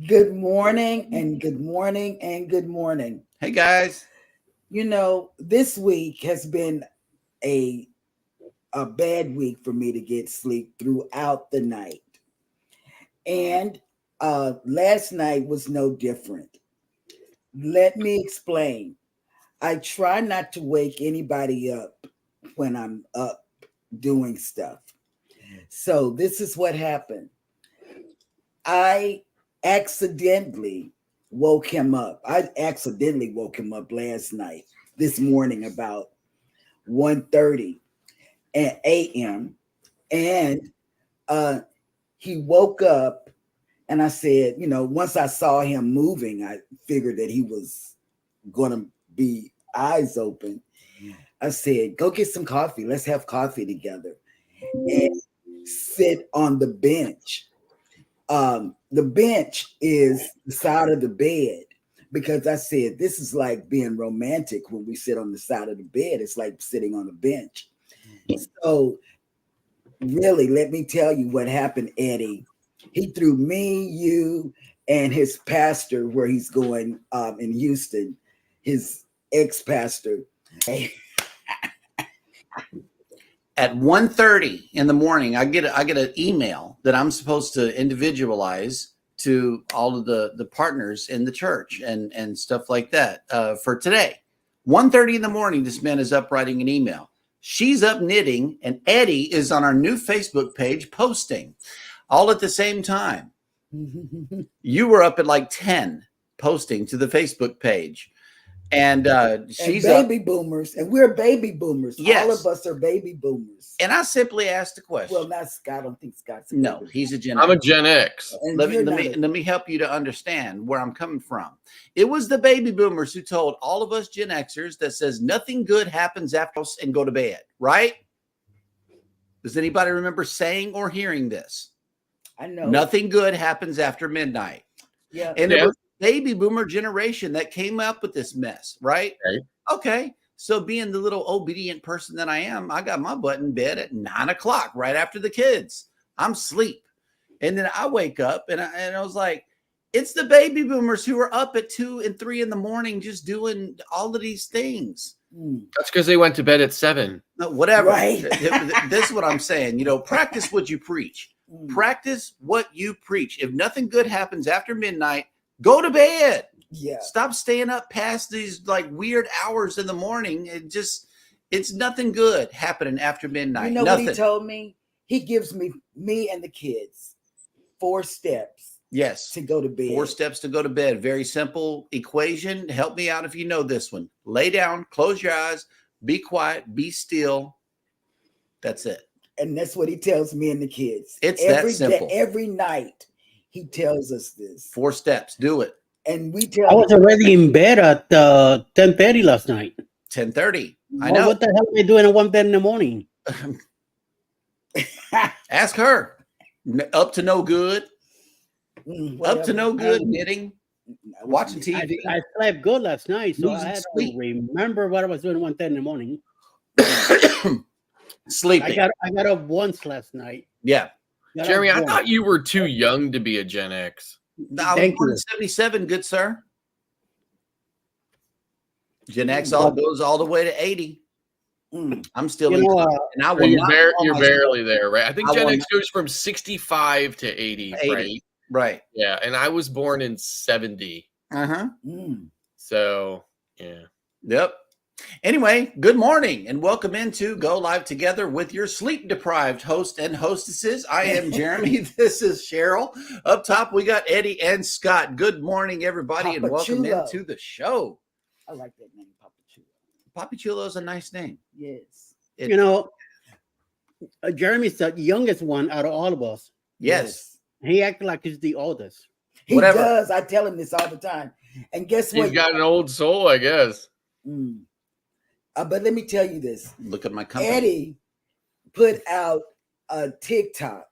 Good morning and good morning and good morning. Hey guys. This week has been a a bad week for me to get sleep throughout the night. And last night was no different. Let me explain. I try not to wake anybody up when I'm up doing stuff. So this is what happened. I accidentally woke him up. I accidentally woke him up this morning about 1:30 a.m. And uh, he woke up and I said, once I saw him moving, I figured that he was going to be eyes open. I said, go get some coffee. Let's have coffee together and sit on the bench. The bench is the side of the bed because I said this is like being romantic when we sit on the side of the bed. It's like sitting on a bench. So really, let me tell you what happened, Eddie. He threw me, you, and his pastor where he's going in Houston, his ex-pastor. At 1:30 in the morning, I get an email that I'm supposed to individualize to all of the partners in the church and stuff like that for today. 1:30 in the morning, this man is up writing an email. She's up knitting, and Eddie is on our new Facebook page posting all at the same time. You were up at like 10 posting to the Facebook page. And she's baby boomers, and we're baby boomers. Yes. All of us are baby boomers. And I simply asked the question. Well, not Scott. I don't think Scott's no, he's a Gen X. I'm a Gen X. Let me help you to understand where I'm coming from. It was the baby boomers who told all of us Gen Xers that says nothing good happens after us and go to bed, right? Does anybody remember saying or hearing this? I know. Nothing good happens after midnight. Yeah. And it was baby boomer generation that came up with this mess, right? Okay. So being the little obedient person that I am, I got my butt in bed at 9 o'clock right after the kids. I'm asleep. And then I wake up and I was like, it's the baby boomers who are up at 2 and 3 in the morning just doing all of these things. That's because they went to bed at 7. No, whatever. Right. This is what I'm saying. Practice what you preach. Practice what you preach. If nothing good happens after midnight, go to bed. Yeah. Stop staying up past these like weird hours in the morning. It's nothing good happening after midnight. You know nothing. What he told me? He gives me and the kids 4 steps. Yes. To go to bed. 4 steps to go to bed. Very simple equation. Help me out if you know this one. Lay down, close your eyes, be quiet, be still. That's it. And that's what he tells me and the kids. It's that simple. Every night he tells us this. 4 steps. Do it. And we I was already in bed at 10:30 last night. 10:30. I know. What the hell am I doing at 1:30 in the morning? Ask her. Up to no good. Up to no good knitting. Watching TV. I slept good last night, so I had to remember what I was doing at 1:30 in the morning. Sleeping. I got up once last night. Yeah. Jeremy, I thought you were too young to be a Gen X. I was born in 77, good sir. Gen X goes all the way to 80. I'm still in. And I will you're barely there, right? I think Gen X goes from 65 to 80, right? Right. Yeah, and I was born in 70. So, yeah. Yep. Anyway, good morning and welcome into Go Live Together with your sleep-deprived host and hostesses. I am Jeremy. This is Cheryl. Up top, we got Eddie and Scott. Good morning, everybody, and welcome into the show. I like that name, Papa Chulo. Papa Chulo is a nice name. Yes. Jeremy's the youngest one out of all of us. Yes. He acts like he's the oldest. He does. I tell him this all the time. And guess what? He's got an old soul, I guess. But let me tell you this. Look at my company. Eddie put out a TikTok.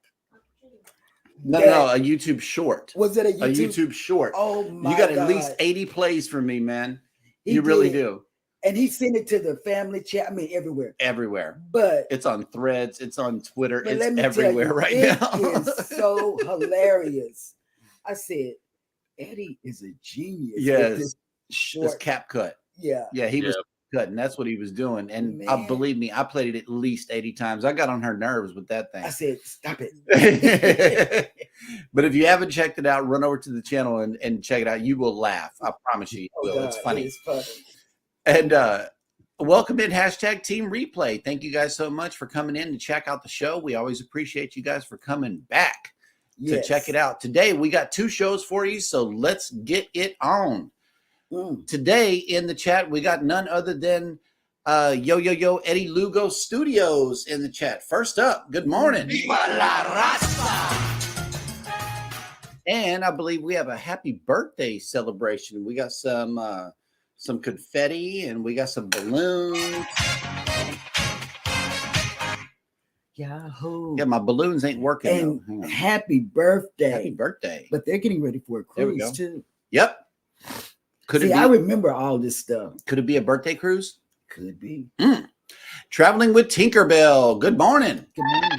No, a YouTube short. Was it a YouTube short? Oh my God. You got at least 80 plays from me, man. You really do. And he sent it to the family chat. I mean, everywhere. Everywhere. But it's on Threads. It's on Twitter. It's everywhere right now. It is so hilarious. I said, Eddie is a genius. Yes. With this This short cap cut. Yeah. Yeah, he was cutting. That's what he was doing. And believe me, I played it at least 80 times. I got on her nerves with that thing. I said, stop it. But if you haven't checked it out, run over to the channel and check it out. You will laugh. I promise you, you will. God, it's funny. It is funny. And welcome in hashtag Team Replay. Thank you guys so much for coming in to check out the show. We always appreciate you guys for coming back to check it out. Today, we got 2 shows for you, so let's get it on. Today in the chat, we got none other than Eddie Lugo Studios in the chat. First up, good morning. Viva la raza. And I believe we have a happy birthday celebration. We got some confetti and we got some balloons. Yahoo. Yeah, my balloons ain't working. And happy birthday. Happy birthday. But they're getting ready for a cruise too. Yep. I remember all this stuff. Could it be a birthday cruise? Could be. Traveling with Tinkerbell. Good morning. Good morning.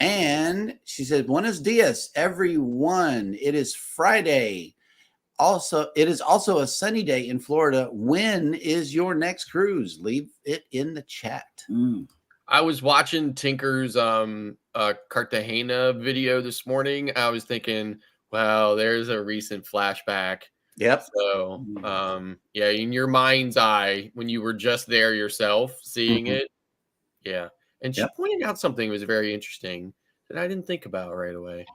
And she said, Buenos dias, everyone. It is Friday. It is also a sunny day in Florida. When is your next cruise? Leave it in the chat. I was watching Tinker's Cartagena video this morning. I was thinking, wow, there's a recent flashback. Yep. So, in your mind's eye, when you were just there yourself, seeing it. Yeah. And she pointed out something that was very interesting that I didn't think about right away.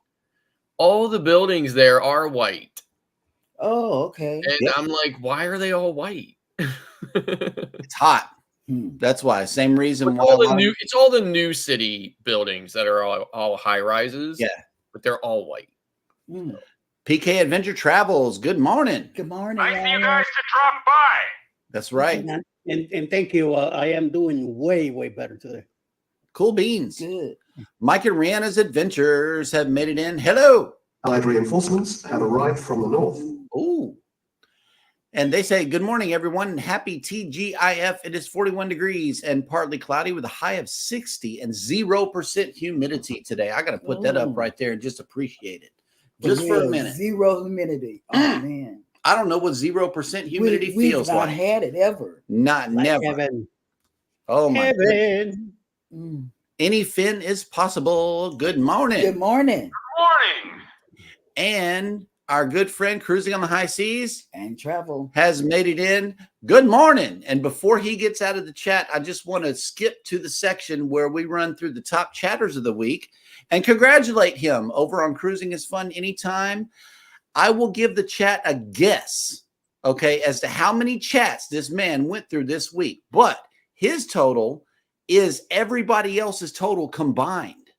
All the buildings there are white. Oh, okay. And I'm like, why are they all white? It's hot. That's why. Same reason why. It's all the new city buildings that are all high rises. Yeah. But they're all white. PK Adventure Travels. Good morning. Good morning. Nice for you guys to drop by. That's right. And thank you. I am doing way better today. Cool beans. Good. Mike and Rihanna's Adventures have made it in. Hello. Allied reinforcements have arrived from the north. Ooh. And they say, good morning, everyone. Happy TGIF. It is 41 degrees and partly cloudy with a high of 60 and 0% humidity today. I got to put that up right there and just appreciate it. Just for a minute. Zero humidity. Oh, man. I don't know what 0% humidity feels like. We've not had it ever. Never. Heaven. Oh, my heaven. Anything is possible. Good morning. Good morning. Good morning. And our good friend Cruising on the High Seas and Travel has made it in. Good morning. And before he gets out of the chat, I just want to skip to the section where we run through the top chatters of the week and congratulate him over on Cruising is Fun Anytime. I will give the chat a guess, okay, as to how many chats this man went through this week. But his total is everybody else's total combined.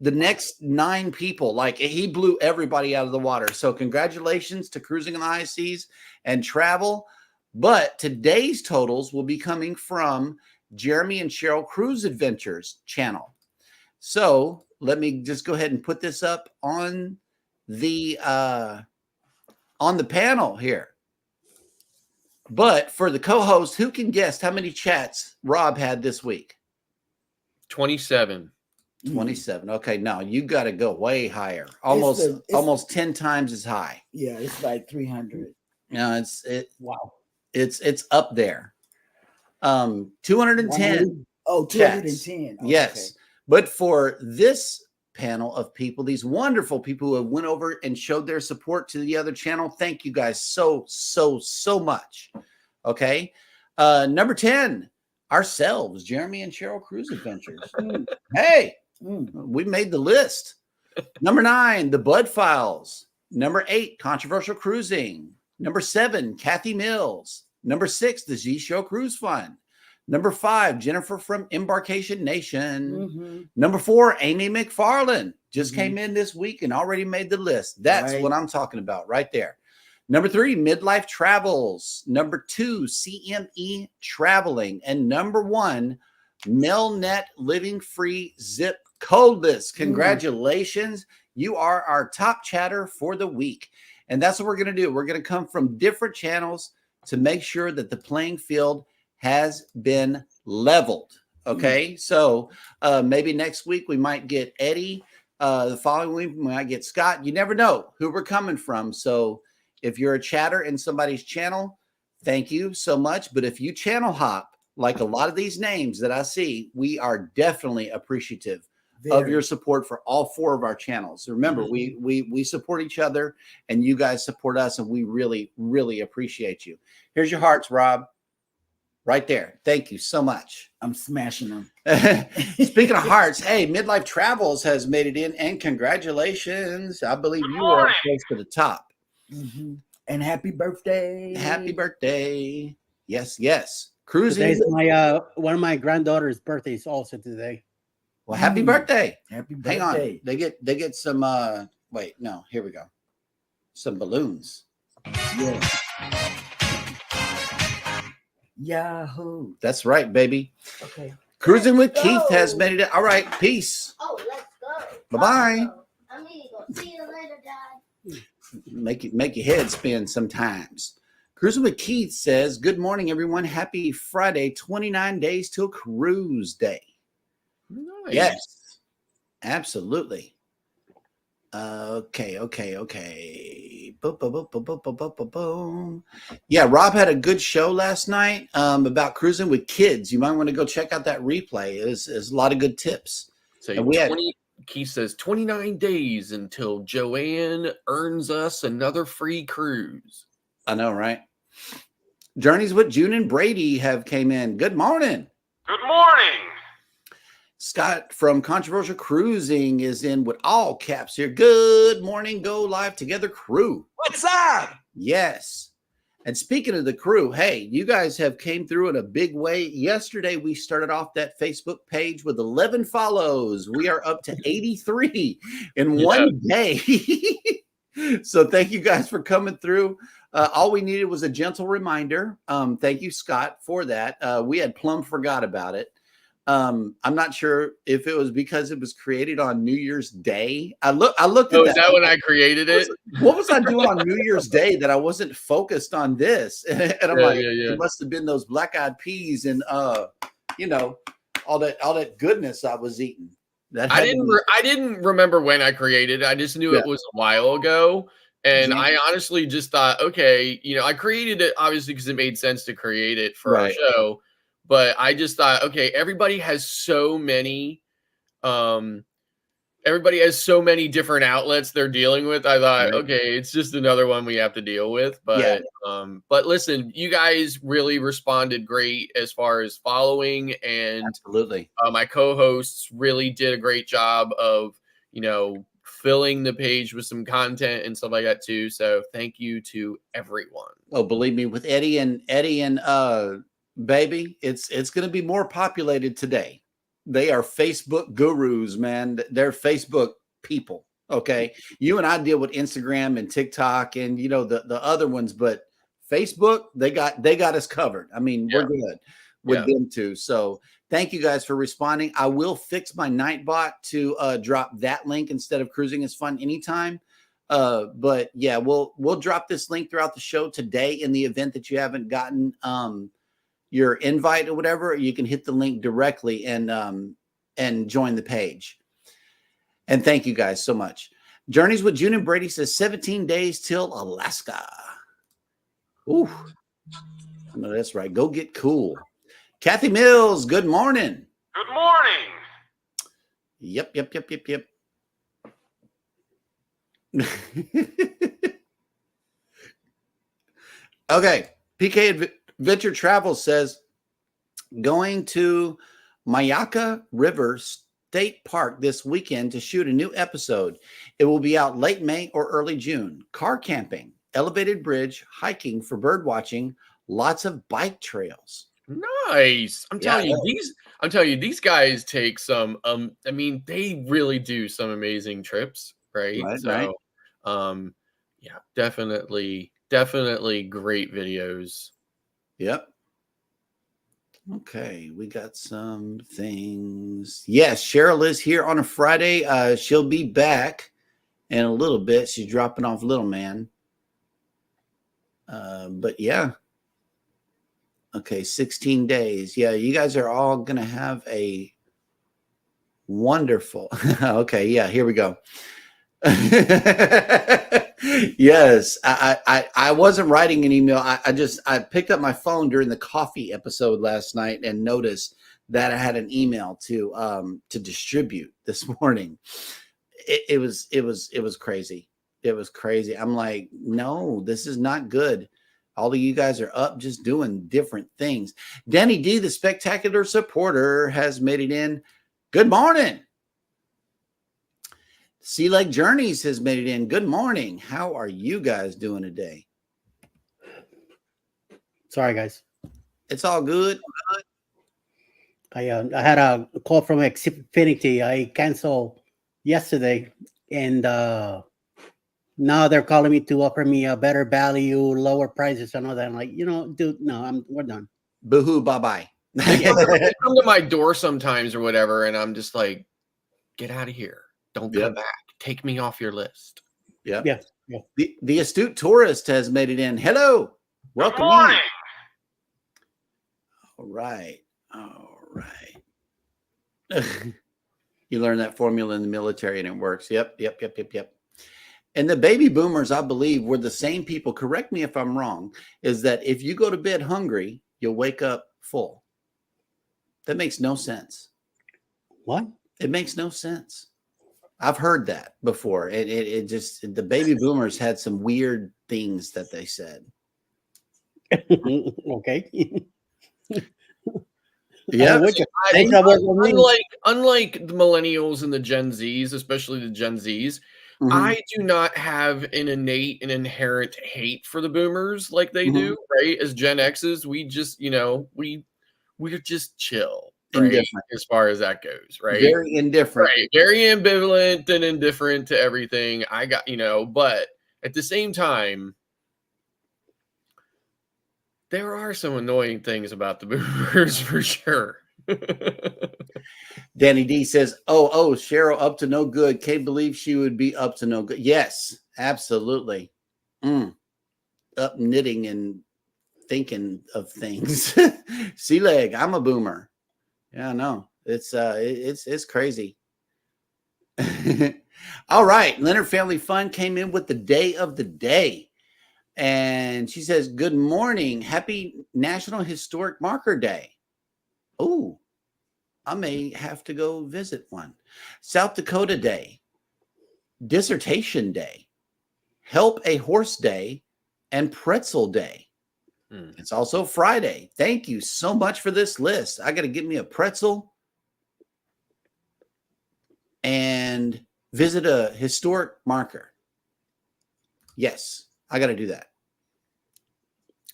The next 9 people, like he blew everybody out of the water. So congratulations to Cruising on the High Seas and Travel. But today's totals will be coming from Jeremy and Sheryl Cruise Adventures channel. So let me just go ahead and put this up on the panel here. But for the co-host, who can guess how many chats Rob had this week? 27. 27. Okay, now you got to go way higher. Almost 10 times as high. Yeah, it's like 300. No, Wow. It's up there. 210. Oh, 210. Oh, yes. Okay. But for this panel of people, these wonderful people who have went over and showed their support to the other channel, thank you guys so much. Okay. Number 10, ourselves, Jeremy and Sheryl Cruise Adventures. Hey, we made the list. Number 9, the Bud Files. Number 8, Controversial Cruising. Number 7, Kathy Mills. Number 6, the Z Show Cruise Fun. Number 5, Jennifer from Embarkation Nation. Number 4, Amy McFarland. Just came in this week and already made the list. That's what I'm talking about right there. Number 3, Midlife Travels. Number 2, CME Traveling. And number 1, Melnet Living Free Zip Codeless. Congratulations. You are our top chatter for the week. And that's what we're going to do. We're going to come from different channels to make sure that the playing field has been leveled. Okay. So maybe next week we might get Eddie The following week, when I get Scott, you never know who we're coming from. So if you're a chatter in somebody's channel, thank you so much. But if you channel hop, like a lot of these names that I see, we are definitely appreciative of your support for all 4 of our channels. Remember, we support each other, and you guys support us, and we really, really appreciate you. Here's your hearts, Rob. Right there. Thank you so much. I'm smashing them. Speaking of hearts, hey, Midlife Travels has made it in, and congratulations. I believe you are close to the top. Mm-hmm. And happy birthday. Happy birthday. Yes, yes. Cruising. Today's my one of my granddaughter's birthdays also today. Well, happy birthday. Happy birthday. Hang on. They get some wait, no, here we go. Some balloons. Yeah. Yahoo. That's right, baby. Okay. Cruising with Keith has made it. All right, peace. Oh, let's go. Bye-bye. I'm gonna go. See you later, Dad. Make your head spin sometimes. Cruising with Keith says, good morning, everyone. Happy Friday, 29 days till cruise day. Nice. Yes, absolutely. Okay. Boom, boom, boom, boom, boom, boom, boom, boom, boom. Yeah, Rob had a good show last night about cruising with kids. You might want to go check out that replay. It's a lot of good tips. So And we had- Keith says 29 days until Joanne earns us another free cruise. I know, right? Journeys with June and Brady have came in. Good morning. Good morning. Scott from Controversial Cruising is in with all caps here. Good morning, Go Live Together crew. What's up? Yes. And speaking of the crew, hey, you guys have came through in a big way. Yesterday, we started off that Facebook page with 11 follows. We are up to 83 in one day. So thank you guys for coming through. All we needed was a gentle reminder. Thank you, Scott, for that. We had plumb forgot about it. I'm not sure if it was because it was created on New Year's Day. I looked at that. Is that when I created it? What was I doing on New Year's Day that I wasn't focused on this? And I'm it must have been those black-eyed peas and you know, all that goodness I was eating. I didn't remember when I created it. I just knew it was a while ago. And I honestly just thought, okay, you know, I created it obviously because it made sense to create it for our show. But I just thought, okay, everybody has so many different outlets they're dealing with. I thought, okay, it's just another one we have to deal with. But but listen, you guys really responded great as far as following, and absolutely. My co-hosts really did a great job of, you know, filling the page with some content and stuff like that too. So thank you to everyone. Oh, believe me, with Eddie and baby, it's going to be more populated today. They are Facebook gurus, man. They're Facebook people. Okay. You and I deal with Instagram and TikTok and, you know, the other ones, but Facebook, they got us covered. I mean, we're good with them too. So thank you guys for responding. I will fix my Nightbot to drop that link instead of Cruising is Fun Anytime. But yeah, we'll drop this link throughout the show today in the event that you haven't gotten your invite or whatever. You can hit the link directly and join the page. And thank you guys so much. Journeys with June and Brady says 17 days till Alaska. Ooh, I know that's right. Go get cool. Kathy Mills, good morning. Good morning. Yep. Okay. PK Adventure Travel says going to Mayaka River State Park this weekend to shoot a new episode. It will be out late May or early June. Car camping, elevated bridge, hiking for bird watching, lots of bike trails. Nice. I'm telling you, these guys take some I mean, they really do some amazing trips, right? So yeah, definitely great videos. Yep. Okay, we got some things. Yes, Cheryl is here on a Friday. She'll be back in a little bit. She's dropping off little man. But yeah. Okay, 16 days. Yeah, you guys are all going to have a Wonderful. Okay, yeah, here we go. Yes, I wasn't writing an email. I picked up my phone during the coffee episode last night and noticed that I had an email to distribute this morning. It was crazy. It was crazy. I'm like, no, this is not good. All of you guys are up just doing different things. Danny D, the spectacular supporter, has made it in. Good morning. Sea Lake Journeys has made it in. Good morning. How are you guys doing today? Sorry, guys. It's all good. I had a call from Xfinity. I canceled yesterday, and now they're calling me to offer me a better value, lower prices, and all that. I'm like, dude, no, we're done. Boo-hoo, bye-bye. They come to my door sometimes or whatever, and I'm just like, get out of here. Don't come back. Take me off your list. Yep. Yeah. The astute tourist has made it in. Hello. Welcome. Good morning. All right. You learn that formula in the military and it works. Yep. And the baby boomers, I believe, were the same people. Correct me if I'm wrong. Is that if you go to bed hungry, you'll wake up full. That makes no sense. What? It makes no sense. I've heard that before. It just, the baby boomers had some weird things that they said. Okay. Yeah. Unlike the millennials and the Gen Zs, especially the Gen Zs, I do not have an innate and inherent hate for the boomers like they do, right? As Gen Xs, we just, we're just chill. Right, as far as that goes, right? Very indifferent. Right, very ambivalent and indifferent to everything. I got, but at the same time, there are some annoying things about the boomers for sure. Danny D says, oh, Cheryl up to no good. Can't believe she would be up to no good. Yes, absolutely. Up knitting and thinking of things. Sea Leg, I'm a boomer. Yeah, no, it's crazy. All right. Leonard Family Fun came in with the day of the day. And she says, good morning. Happy National Historic Marker Day. Oh, I may have to go visit one. South Dakota Day, Dissertation Day, Help a Horse Day, and Pretzel Day. It's also Friday. Thank you so much for this list. I got to get me a pretzel and visit a historic marker. Yes, I got to do that.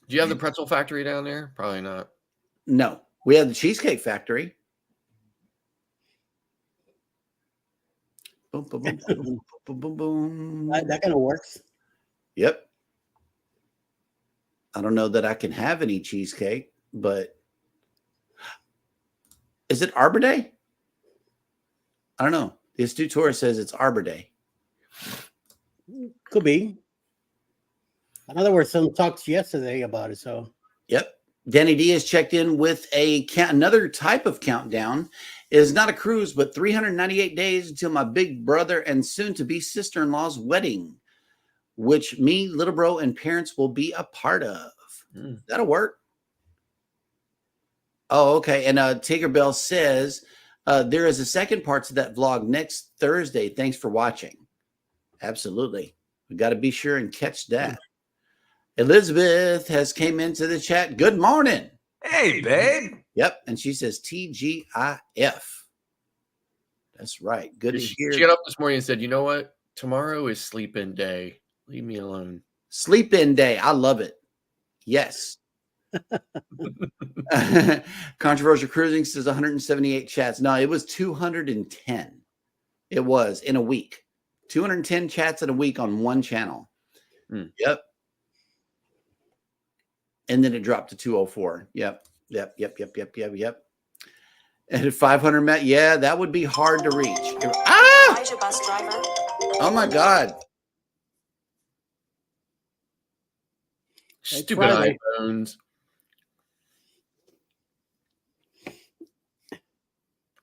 Do you have the pretzel factory down there? Probably not. No, we have the Cheesecake Factory. Boom, boom, boom, boom, boom, boom, boom. That kind of works. Yep. I don't know that I can have any cheesecake, but is it Arbor Day? I don't know. The astute tourist says it's Arbor Day. Could be. In other words, some talks yesterday about it. So. Yep. Danny D has checked in with another type of countdown. It is not a cruise, but 398 days until my big brother and soon-to-be sister-in-law's wedding, which me, little bro, and parents will be a part of. That'll work. Oh, okay. And Tinkerbell says there is a second part to that vlog next Thursday. Thanks for watching. Absolutely. We got to be sure and catch that. Elizabeth has came into the chat. Good morning. Hey, babe. Yep. And she says TGIF. That's right. Good to hear. She got up this morning and said, you know what? Tomorrow is sleep-in day. Leave me alone. Sleep-in day. I love it. Yes. Controversial Cruising says 178 chats. No, it was 210. It was in a week. 210 chats in a week on one channel. Yep. And then it dropped to 204. Yep. And at 500 met, yeah, that would be hard to reach. Ah! Oh my God. Stupid iPhones.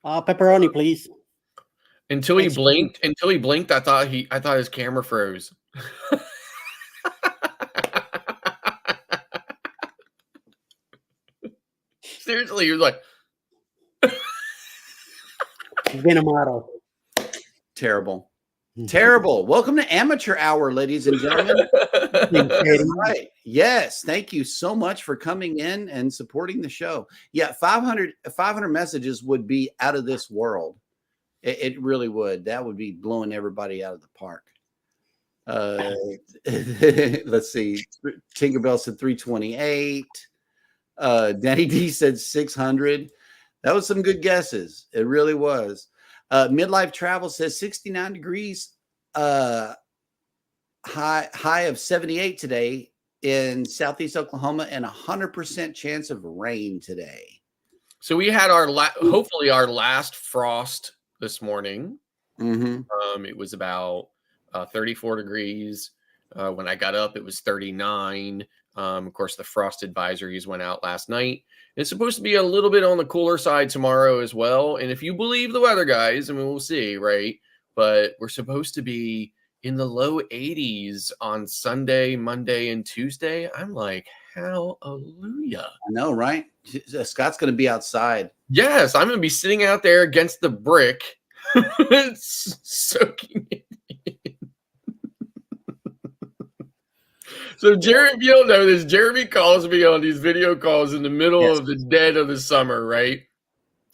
Pepperoni, please. Until he blinked, I thought his camera froze. Seriously, he was like, He's been a model. Terrible. Terrible. Welcome to Amateur Hour, ladies and gentlemen. That's right. Yes. Thank you so much for coming in and supporting the show. Yeah, 500 messages would be out of this world. It really would. That would be blowing everybody out of the park. Let's see. Tinkerbell said 328. Danny D said 600. That was some good guesses. It really was. Midlife Travel says 69 degrees, high of 78 today in Southeast Oklahoma, and 100% chance of rain today. So we had hopefully our last frost this morning. Mm-hmm. It was about 34 degrees. When I got up, it was 39. Of course, the frost advisories went out last night. It's supposed to be a little bit on the cooler side tomorrow as well. And if you believe the weather guys, I mean, we'll see, right? But we're supposed to be in the low 80s on Sunday, Monday, and Tuesday. I'm like, hallelujah. I know, right? Scott's going to be outside. Yes, I'm going to be sitting out there against the brick, soaking it in. So, Jeremy, if you don't know this, Jeremy calls me on these video calls in the middle of the dead of the summer, right?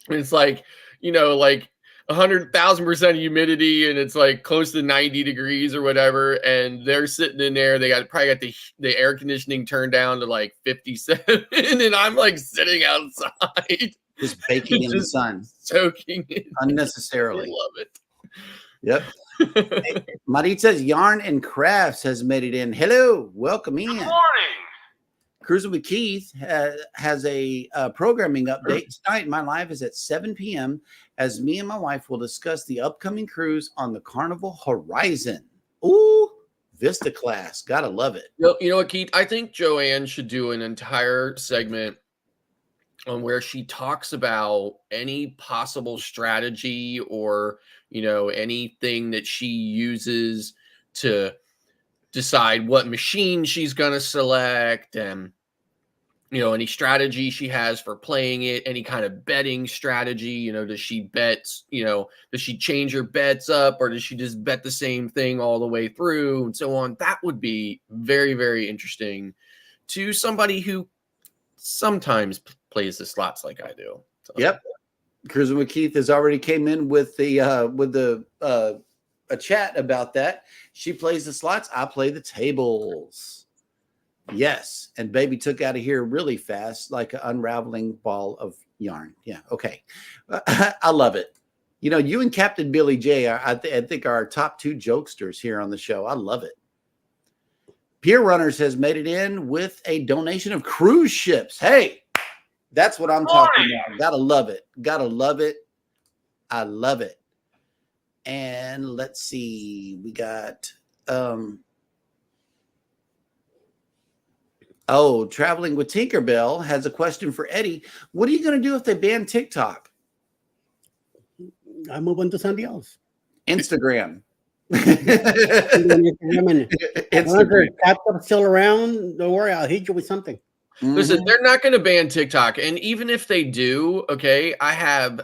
And it's like, like 100,000% humidity, and it's like close to 90 degrees or whatever. And they're sitting in there. They probably got the air conditioning turned down to like 57, and I'm like sitting outside, just baking in the sun, soaking it unnecessarily. I love it. Yep. Hey, Marita's Yarn and Crafts has made it in. Hello, welcome in. Good morning. Cruising with Keith has a programming update tonight. My live is at 7 p.m. as me and my wife will discuss the upcoming cruise on the Carnival Horizon. Ooh, Vista class, gotta love it. You know what, Keith? I think Joanne should do an entire segment on where she talks about any possible strategy or anything that she uses to decide what machine she's going to select, and any strategy she has for playing it, any kind of betting strategy. Does she does she change her bets up, or does she just bet the same thing all the way through, and so on? That would be very, very interesting to somebody who sometimes plays the slots like I do. So. Yep. Cruising with Keith has already came in with a chat about that. She plays the slots. I play the tables. Yes. And baby took out of here really fast, like an unraveling ball of yarn. Yeah. Okay. I love it. You and Captain Billy J, I think are our top two jokesters here on the show. I love it. Pier Runners has made it in with a donation of cruise ships. Hey, that's what I'm talking about. Gotta love it. Gotta love it. I love it. And let's see. We got Traveling with Tinkerbell has a question for Eddie. What are you going to do if they ban TikTok? I move on to something else. Instagram. Instagram. If still around, don't worry, I'll hit you with something. Listen, they're not going to ban TikTok, and even if they do, okay, I have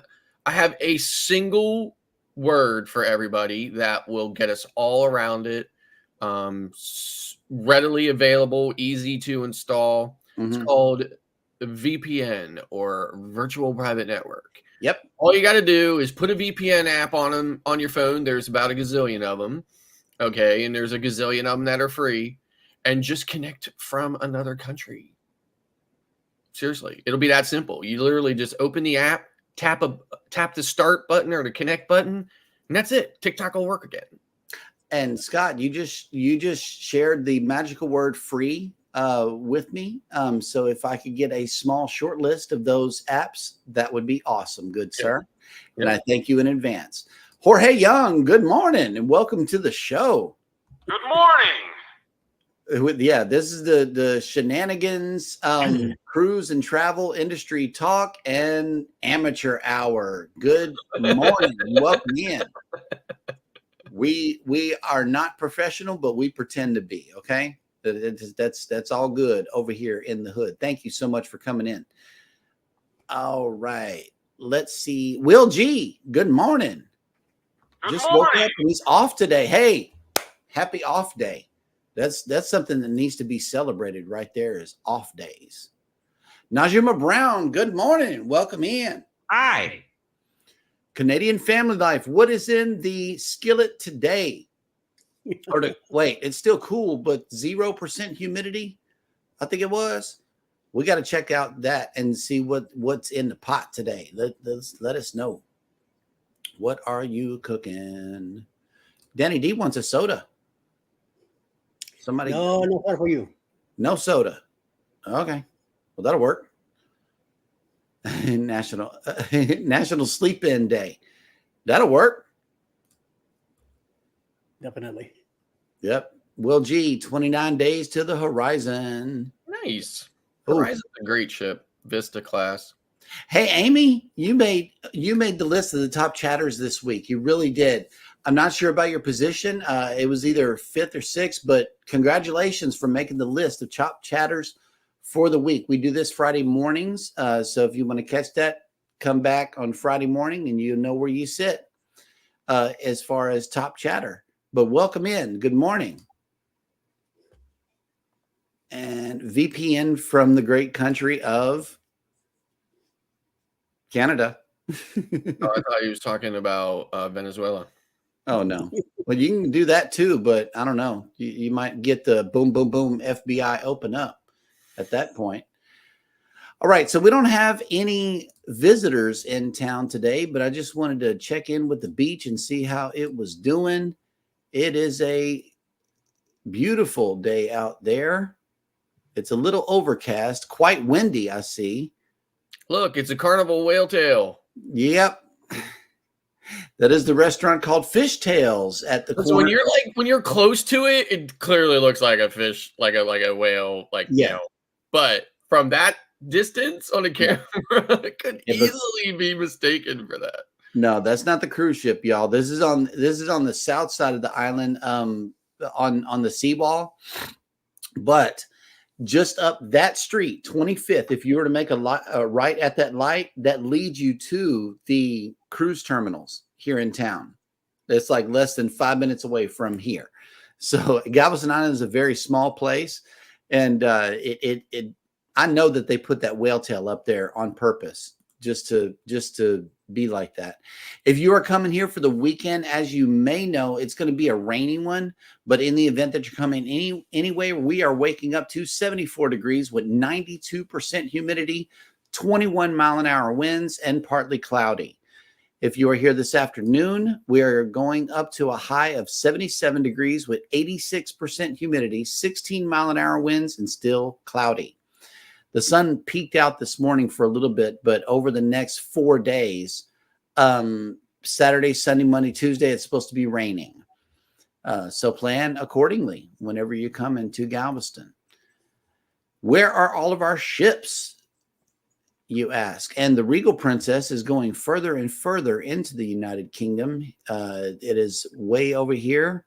a single word for everybody that will get us all around it. Readily available, easy to install. It's called VPN, or virtual private network. Yep. All you got to do is put a VPN app on your phone. There's about a gazillion of them. Okay, and there's a gazillion of them that are free, and just connect from another country. Seriously, it'll be that simple. You literally just open the app, tap the start button or the connect button, and that's it. TikTok will work again. And Scott, you just shared the magical word free with me. So if I could get a small short list of those apps, that would be awesome. Good, sir. Yeah. And I thank you in advance. Jorge Young, good morning and welcome to the show. Good morning. Yeah, this is the shenanigans, cruise and travel industry talk and amateur hour. Good morning, welcome in. We are not professional, but we pretend to be. Okay, that's all good over here in the hood. Thank you so much for coming in. All right, let's see. Will G, good morning. Good Just woke morning. up and he's off today. Hey, happy off day. That's something that needs to be celebrated right there is off days. Najima Brown, good morning. Welcome in. Hi. Canadian Family Life. What is in the skillet today? Wait, it's still cool, but 0% humidity. I think it was. We got to check out that and see what's in the pot today. Let us know. What are you cooking? Danny D wants a soda. Somebody. No far for you. No soda. Okay. Well, that'll work. National Sleep-In Day. That'll work. Definitely. Yep. Will G, 29 days to the horizon. Nice. Ooh. Horizon's a great ship. Vista class. Hey, Amy, you made the list of the top chatters this week. You really did. I'm not sure about your position. It was either 5th or 6th, but congratulations for making the list of top chatters for the week. We do this Friday mornings. So if you want to catch that, come back on Friday morning and you know where you sit as far as top chatter. But welcome in. Good morning. And VPN from the great country of Canada. Oh, I thought he was talking about Venezuela. Oh, no. Well, you can do that too, but I don't know. You might get the boom, boom, boom FBI open up at that point. All right. So we don't have any visitors in town today, but I just wanted to check in with the beach and see how it was doing. It is a beautiful day out there. It's a little overcast, quite windy, I see. Look, it's a carnival whale tail. Yep. That is the restaurant called Fish Tales at the corner. When you're close to it, it clearly looks like a fish, like a whale, but from that distance on a camera, it could easily be mistaken for that. No, that's not the cruise ship, y'all. This is on the south side of the island, on the seawall. But just up that street, 25th, if you were to make a right at that light, that leads you to the cruise terminals here in town. It's like less than 5 minutes away from here. So Galveston Island is a very small place. And I know that they put that whale tail up there on purpose just to be like that. If you are coming here for the weekend, as you may know, it's going to be a rainy one. But in the event that you're coming anyway, we are waking up to 74 degrees with 92% humidity, 21 mile an hour winds, and partly cloudy. If you are here this afternoon, we are going up to a high of 77 degrees with 86% humidity, 16 mile an hour winds, and still cloudy. The sun peaked out this morning for a little bit, but over the next 4 days, Saturday, Sunday, Monday, Tuesday, it's supposed to be raining. So plan accordingly whenever you come into Galveston. Where are all of our ships, you ask? And the Regal Princess is going further and further into the United Kingdom. It is way over here,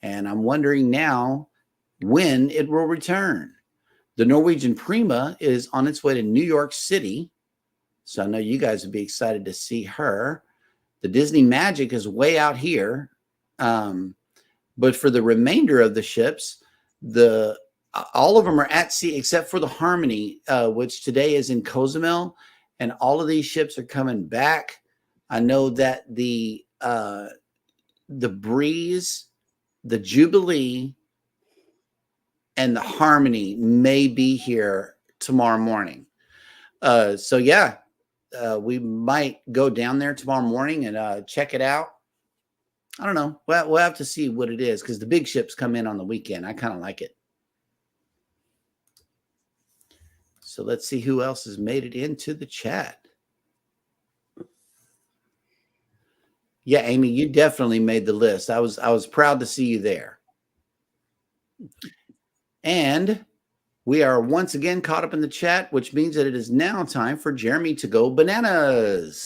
and I'm wondering now when it will return. The Norwegian Prima is on its way to New York City, so I know you guys would be excited to see her. The Disney Magic is way out here, but for the remainder of the ships, all of them are at sea except for the Harmony, which today is in Cozumel, and all of these ships are coming back. I know that the Breeze, the Jubilee, and the Harmony may be here tomorrow morning. So yeah, we might go down there tomorrow morning and check it out. I don't know. We'll have to see what it is because the big ships come in on the weekend. I kind of like it. So let's see who else has made it into the chat. Yeah, Amy, you definitely made the list. I was proud to see you there. And we are once again caught up in the chat, which means that it is now time for Jeremy to go bananas.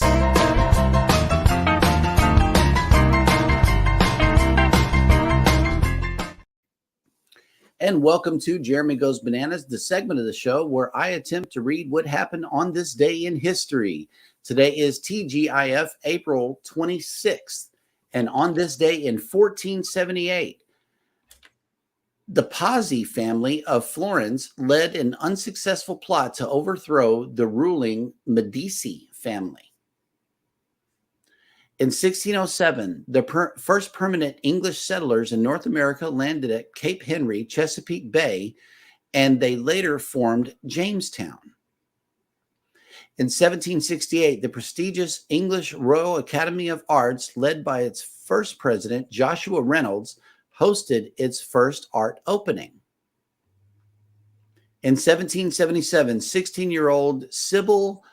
And welcome to Jeremy Goes Bananas, the segment of the show where I attempt to read what happened on this day in history. Today is TGIF April 26th. And on this day in 1478, the Pazzi family of Florence led an unsuccessful plot to overthrow the ruling Medici family. In 1607, the first permanent English settlers in North America landed at Cape Henry, Chesapeake Bay, and they later formed Jamestown. In 1768, the prestigious English Royal Academy of Arts, led by its first president, Joshua Reynolds, hosted its first art opening. In 1777, 16-year-old Sybil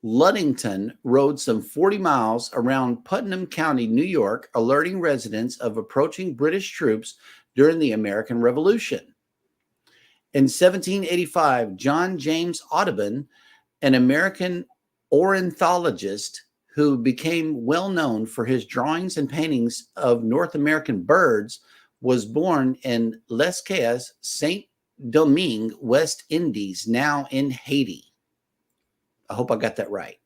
Luddington rode some 40 miles around Putnam County, New York, alerting residents of approaching British troops during the American Revolution. In 1785, John James Audubon, an American ornithologist who became well known for his drawings and paintings of North American birds, was born in Les Cayes, Saint Domingue, West Indies, now in Haiti. I hope I got that right.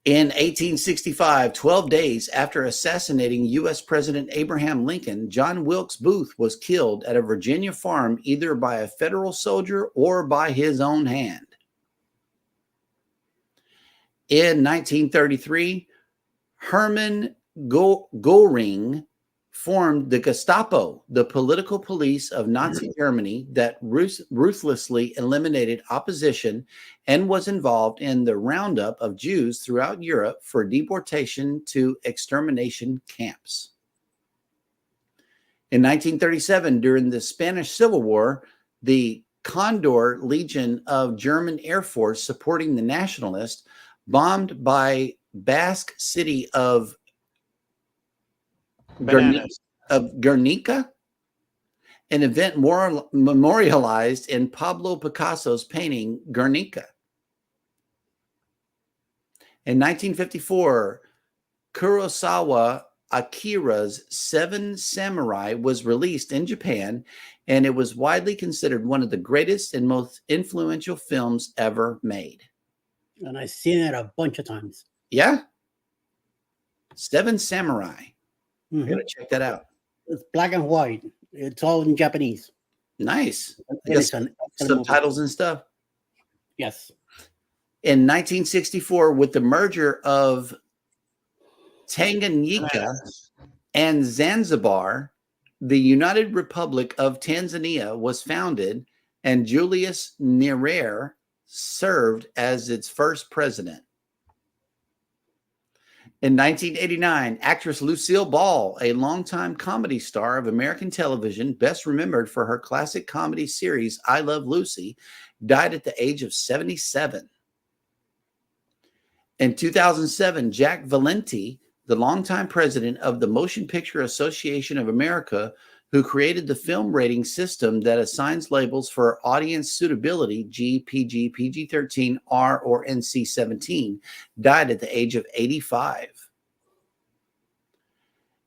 In 1865, 12 days after assassinating U.S. President Abraham Lincoln, John Wilkes Booth was killed at a Virginia farm either by a federal soldier or by his own hand. In 1933, Hermann Göring formed the Gestapo, the political police of Nazi Germany that ruthlessly eliminated opposition and was involved in the roundup of Jews throughout Europe for deportation to extermination camps. In 1937, during the Spanish Civil War, the Condor Legion of German Air Force supporting the nationalists bombed by Basque city of Guernica, an event memorialized in Pablo Picasso's painting Guernica. In 1954, Kurosawa Akira's Seven Samurai was released in Japan, and it was widely considered one of the greatest and most influential films ever made. And I've seen it a bunch of times. Yeah? Seven Samurai. Mm-hmm. I gotta check that out. It's black and white. It's all in Japanese. Nice. It's an Subtitles and stuff. Yes. In 1964, with the merger of Tanganyika and Zanzibar, the United Republic of Tanzania was founded, and Julius Nyerere served as its first president. In 1989, actress Lucille Ball, a longtime comedy star of American television, best remembered for her classic comedy series I Love Lucy, died at the age of 77. In 2007, Jack Valenti, the longtime president of the Motion Picture Association of America, who created the film rating system that assigns labels for audience suitability, G, PG, PG-13, R, or NC-17, died at the age of 85.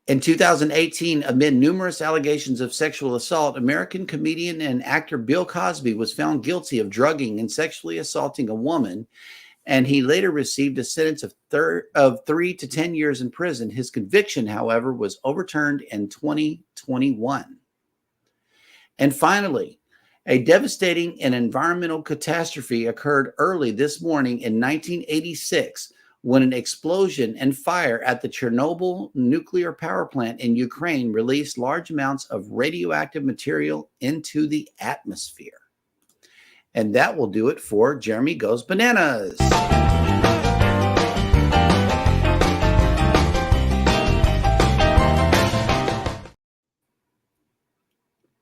In 2018, amid numerous allegations of sexual assault, American comedian and actor Bill Cosby was found guilty of drugging and sexually assaulting a woman, and he later received a sentence of 3 to 10 years in prison. His conviction, however, was overturned in 2021. And finally, a devastating and environmental catastrophe occurred early this morning in 1986 when an explosion and fire at the Chernobyl nuclear power plant in Ukraine released large amounts of radioactive material into the atmosphere. And that will do it for Jeremy Goes Bananas.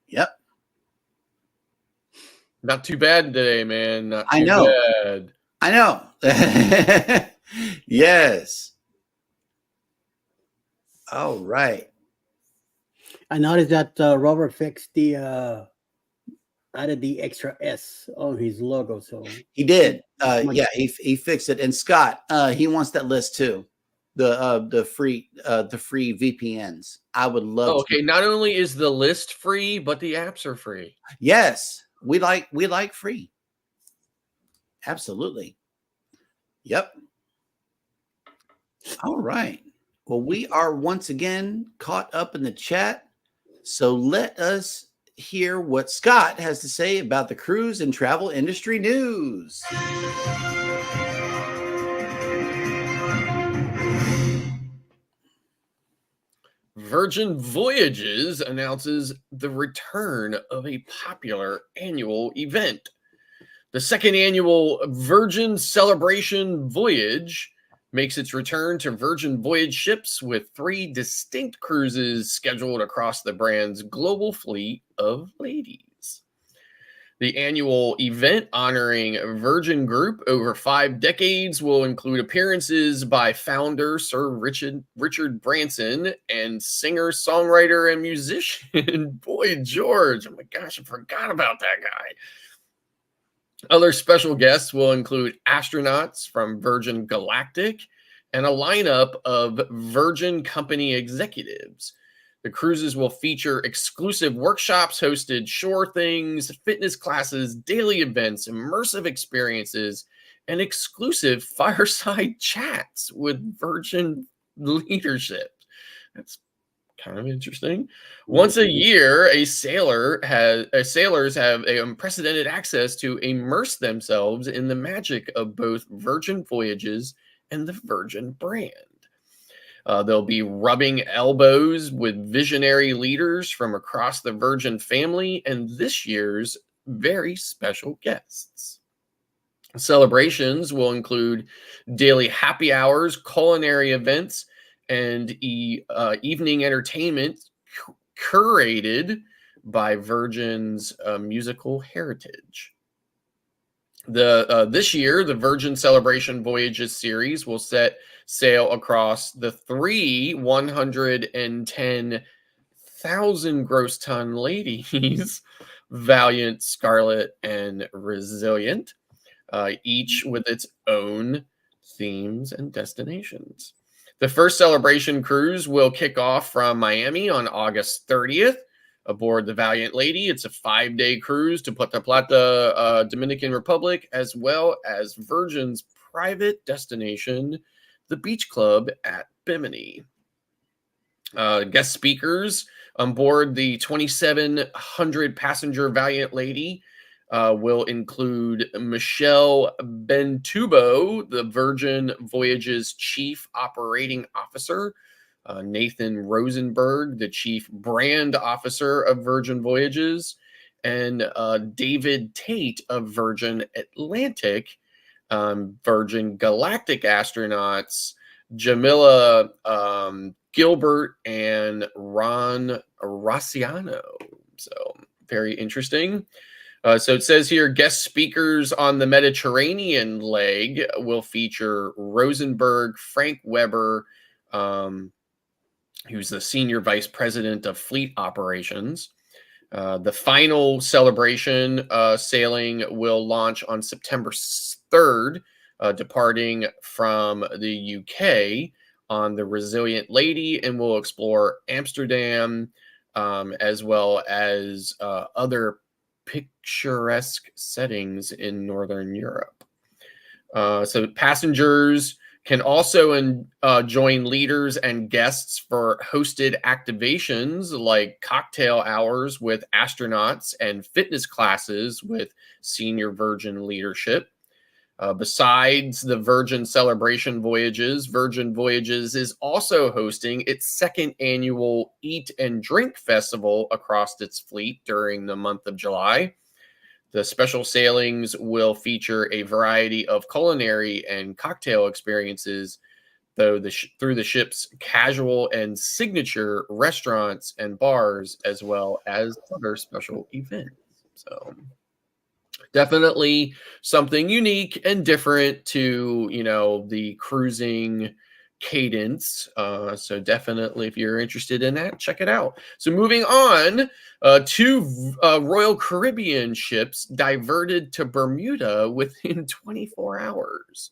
Yep. Not too bad today, man. Not too I know. bad. I know. Yes. All right. I noticed that Robert fixed the added the extra S on his logo. So He did. my- Yeah, he fixed it. And Scott, he wants that list too. The free VPNs. I would love Oh, to. okay. Not only is the list free, but the apps are free. Yes, we like free. Absolutely. Yep. All right. Well, we are once again caught up in the chat. So let us hear what Scott has to say about the cruise and travel industry news. Virgin Voyages announces the return of a popular annual event. The second annual Virgin Celebration Voyage makes its return to Virgin Voyage ships with 3 distinct cruises scheduled across the brand's global fleet of ladies. The annual event honoring Virgin Group over 5 decades will include appearances by founder Sir Richard Branson and singer, songwriter, and musician Boy George. Oh my gosh, I forgot about that guy. Other special guests will include astronauts from Virgin Galactic and a lineup of Virgin Company executives. The cruises will feature exclusive workshops, hosted shore things, fitness classes, daily events, immersive experiences, and exclusive fireside chats with Virgin leadership. That's kind of interesting. Once a year, sailors have unprecedented access to immerse themselves in the magic of both Virgin Voyages and the Virgin brand. They'll be rubbing elbows with visionary leaders from across the Virgin family and this year's very special guests. Celebrations will include daily happy hours, culinary events, and evening entertainment curated by Virgin's musical heritage. This year, the Virgin Celebration Voyages series will set sail across the 3 110,000 gross ton ladies, Valiant, Scarlet, and Resilient, each with its own themes and destinations. The first celebration cruise will kick off from Miami on August 30th. Aboard the Valiant Lady, it's a 5-day cruise to Puerto Plata, Dominican Republic, as well as Virgin's private destination, the Beach Club at Bimini. Guest speakers on board the 2,700 passenger Valiant Lady will include Michelle Bentubo, the Virgin Voyages Chief Operating Officer, Nathan Rosenberg, the Chief Brand Officer of Virgin Voyages, and David Tate of Virgin Atlantic, Virgin Galactic astronauts, Jamila Gilbert and Ron Rossiano. So very interesting. So it says here, guest speakers on the Mediterranean leg will feature Rosenberg, Frank Weber, who's the Senior Vice President of Fleet Operations. The final celebration sailing will launch on September 3rd, departing from the UK on the Resilient Lady, and will explore Amsterdam as well as other picturesque settings in Northern Europe. So passengers can also join leaders and guests for hosted activations like cocktail hours with astronauts and fitness classes with senior Virgin leadership. Besides the Virgin Celebration Voyages, Virgin Voyages is also hosting its second annual Eat and Drink Festival across its fleet during the month of July. The special sailings will feature a variety of culinary and cocktail experiences, though through the ship's casual and signature restaurants and bars, as well as other special events. So definitely something unique and different to, the cruising cadence. So definitely, if you're interested in that, check it out. So moving on, two Royal Caribbean ships diverted to Bermuda within 24 hours.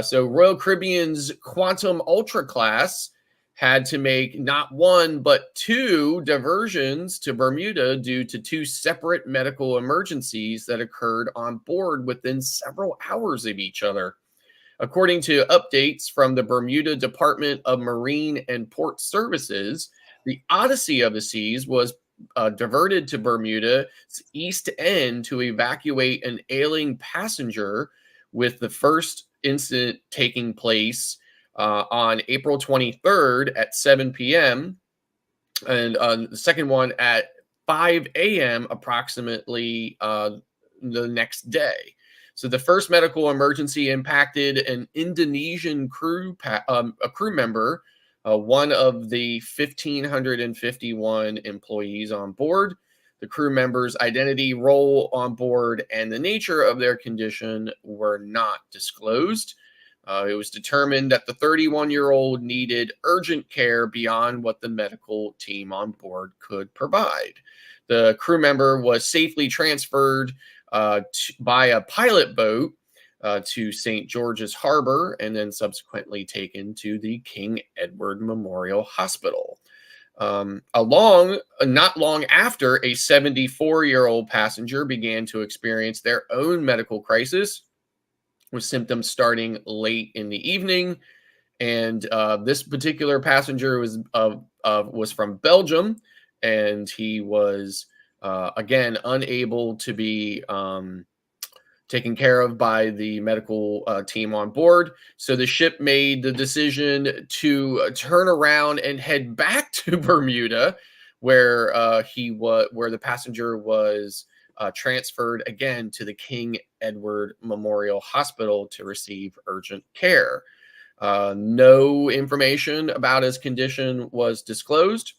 So Royal Caribbean's Quantum Ultra class had to make not one, but two diversions to Bermuda due to two separate medical emergencies that occurred on board within several hours of each other. According to updates from the Bermuda Department of Marine and Port Services, the Odyssey of the Seas was diverted to Bermuda's east end to evacuate an ailing passenger, with the first incident taking place on April 23rd at 7 p.m. and the second one at 5 a.m. approximately the next day. So the first medical emergency impacted an Indonesian a crew member, one of the 1,551 employees on board. The crew member's identity, role on board, and the nature of their condition were not disclosed. It was determined that the 31-year-old needed urgent care beyond what the medical team on board could provide. The crew member was safely transferred by a pilot boat to St. George's Harbor and then subsequently taken to the King Edward Memorial Hospital. Not long after, a 74-year-old passenger began to experience their own medical crisis, with symptoms starting late in the evening. And this particular passenger was from Belgium, and he was again unable to be taken care of by the medical team on board. So the ship made the decision to turn around and head back to Bermuda, where the passenger was transferred again to the King Edward Memorial Hospital to receive urgent care. No information about his condition was disclosed,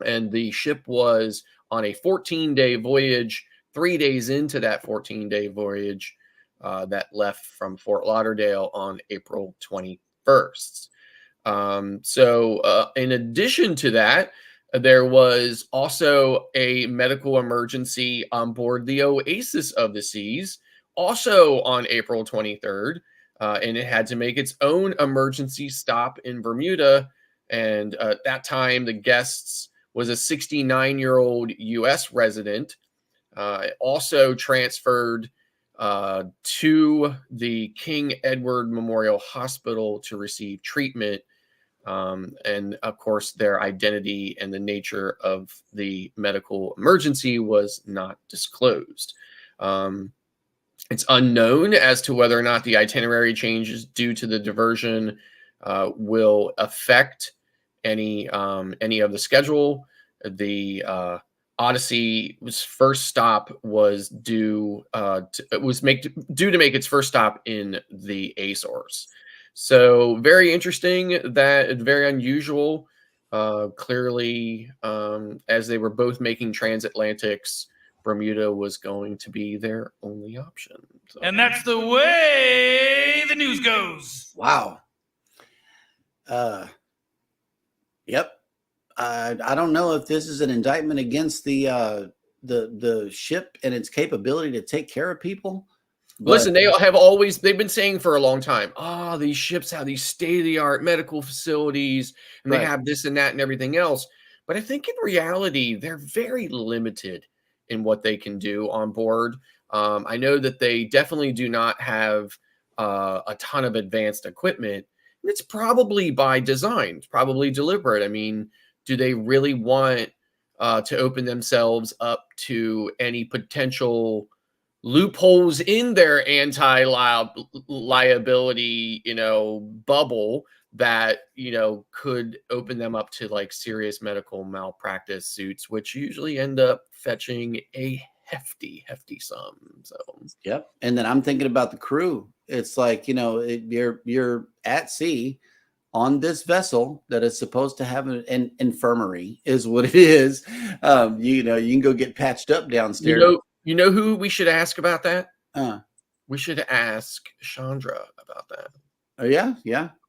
and the ship was on a 14-day voyage. 3 days into that 14-day voyage, that left from Fort Lauderdale on April 21st. In addition to that, there was also a medical emergency on board the Oasis of the Seas, also on April 23rd, and it had to make its own emergency stop in Bermuda. And at that time, the guest was a 69-year-old U.S. resident, also transferred to the King Edward Memorial Hospital to receive treatment. And of course, their identity and the nature of the medical emergency was not disclosed. It's unknown as to whether or not the itinerary changes due to the diversion will affect any of the schedule. The Odyssey's first stop was due to make its first stop in the Azores. So very interesting, very unusual. Clearly, as they were both making transatlantics, Bermuda was going to be their only option. So. And that's the way the news goes. Wow. Yep. I don't know if this is an indictment against the ship and its capability to take care of people. Listen, they've been saying for a long time, these ships have these state-of-the-art medical facilities, and they have this and that and everything else. But I think in reality, they're very limited in what they can do on board. I know that they definitely do not have a ton of advanced equipment. It's probably by design. It's probably deliberate. I mean, do they really want to open themselves up to any potential loopholes in their anti-liability, bubble that, could open them up to like serious medical malpractice suits, which usually end up fetching a hefty sum. So, yep. And then I'm thinking about the crew. It's like, you're at sea on this vessel that is supposed to have an infirmary, is what it is. You can go get patched up downstairs. You know who we should ask about that? We should ask Chandra about that. Oh, yeah.